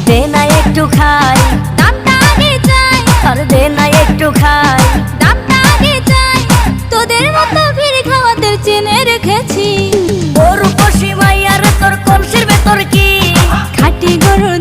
দে না একটু খাই, দামটা আগে চাই, আর দে না একটু খাই। দামটা আগে চাই, তোদের মতো ভিড় খাওয়াদের চেনে রেখেছি। ওর উপসী মাইয়ার তোর কলসির ভেতর কি খাঁটি গরুর